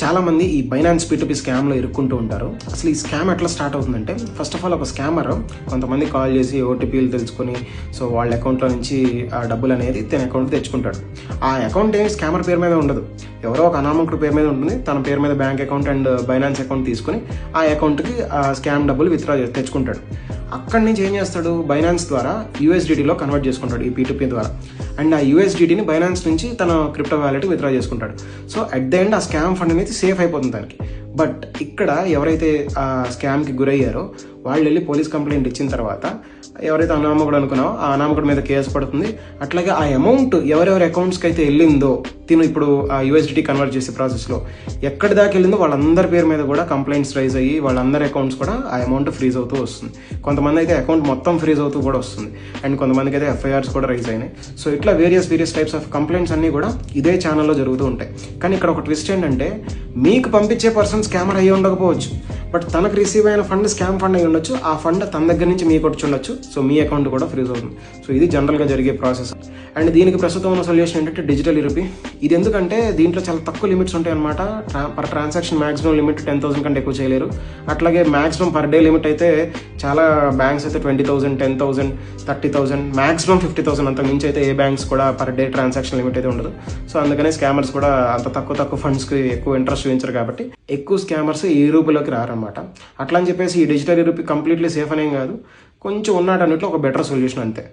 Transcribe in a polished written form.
చాలామంది ఈ Binance P2P స్కామ్లో ఇరుక్కుంటూ ఉంటారు. అసలు ఈ స్కామ్ ఎట్లా స్టార్ట్ అవుతుందంటే, ఫస్ట్ ఆఫ్ ఆల్ ఒక స్కామర్ కొంతమంది కాల్ చేసి ఓటీపీలు తెలుసుకొని వాళ్ళ అకౌంట్లో నుంచి ఆ డబ్బులు అనేది తన అకౌంట్ తెచ్చుకుంటాడు. ఆ అకౌంట్ ఏమి స్కామర్ పేరు మీద ఉండదు, ఎవరో ఒక అనామకుడి పేరు మీద ఉంటుంది. తన పేరు మీద bank account and Binance account తీసుకొని ఆ అకౌంట్కి ఆ స్కామ్ డబ్బులు విత్డ్రా తెచ్చుకుంటాడు. అక్కడి నుంచి ఏం చేస్తాడు, బైనాన్స్ ద్వారా USDTలో కన్వర్ట్ చేసుకుంటాడు ఈ P2P ద్వారా. అండ్ ఆ USDTని బైనాన్స్ నుంచి తన క్రిప్టో వ్యాలెట్ విత్డ్రా చేసుకుంటాడు. సో అట్ ద ఎండ్ ఆ స్కామ్ ఫండ్ అనేది సేఫ్ అయిపోతుంది దానికి. బట్ ఇక్కడ ఎవరైతే ఆ స్కామ్కి గురయ్యారో వాళ్ళు వెళ్ళి పోలీస్ కంప్లైంట్ ఇచ్చిన తర్వాత ఎవరైతే అనామకుడు అనుకున్నావో ఆ అనామకుడి మీద కేసు పడుతుంది. అట్లాగే ఆ అమౌంట్ ఎవరెవరి అకౌంట్స్కి అయితే వెళ్ళిందో తిను ఇప్పుడు ఆ USDT కన్వర్ట్ చేసే ప్రాసెస్లో ఎక్కడి దాకా వెళ్ళిందో వాళ్ళందరి పేరు మీద కూడా కంప్లైంట్స్ రైజ్ అయ్యి వాళ్ళందరి అకౌంట్స్ కూడా ఆ అమౌంట్ ఫ్రీజ్ అవుతూ వస్తుంది. కొంతమంది అయితే అకౌంట్ మొత్తం ఫ్రీజ్ అవుతూ కూడా వస్తుంది. అండ్ కొంతమందికి అయితే FIRs కూడా రైజ్ అయినాయి. సో ఇట్లా వేరియస్ టైప్స్ ఆఫ్ కంప్లైంట్స్ అన్నీ కూడా ఇదే ఛానల్లో జరుగుతూ ఉంటాయి. కానీ ఇక్కడ ఒక ట్విస్ట్ ఏంటంటే, మీకు పంపించే పర్సన్ స్కామర్ అయ్యి ఉండకపోవచ్చు, బట్ తనకు రిసీవ్ అయిన ఫండ్ స్కామ్ ఫండ్ అయ్యి ఉండొచ్చు. ఆ ఫండ్ తన దగ్గర నుంచి మీకు వచ్చి ఉండొచ్చు. సో మీ అకౌంట్ కూడా ఫ్రీజ్ అవుతుంది. సో ఇది జనరల్గా జరిగే ప్రాసెస్. అండ్ దీనికి ప్రస్తుతం ఉన్న సొల్యూషన్ ఏంటంటే డిజిటల్ రూపీ. ఇది ఎందుకంటే దీంట్లో చాలా తక్కువ లిమిట్స్ ఉంటాయి అనమాట. పర్ ట్రాన్సాక్షన్ మాక్సిమం లిమిట్ 10,000 కంటే ఎక్కువ చేయలేరు. అట్లాగే మాక్సిమం పర్ డే లిమిట్ అయితే చాలా బ్యాంక్స్ అయితే 20,000, 10,000, 30,000, మాక్సిమం 50,000 అంత మించి అయితే ఏ బ్యాంక్స్ కూడా పర్ డే ట్రాన్సాక్షన్ లిమిట్ అయితే ఉండదు. సో అందుకనే స్కామర్స్ కూడా అంత తక్కువ ఫండ్స్కి ఎక్కువ ఇంట్రెస్ట్ చూపించరు కాబట్టి ఎక్కువ స్కామర్స్ ఈ రూపీలోకి రారన్నమాట. అట్లా అని చెప్పేసి ఈ డిజిటల్ రూపీ కంప్లీట్లీ సేఫ్ అనేం కాదు, కొంచెం ఉన్నాడు అన్నిట్లో ఒక బెటర్ సొల్యూషన్ అంతే.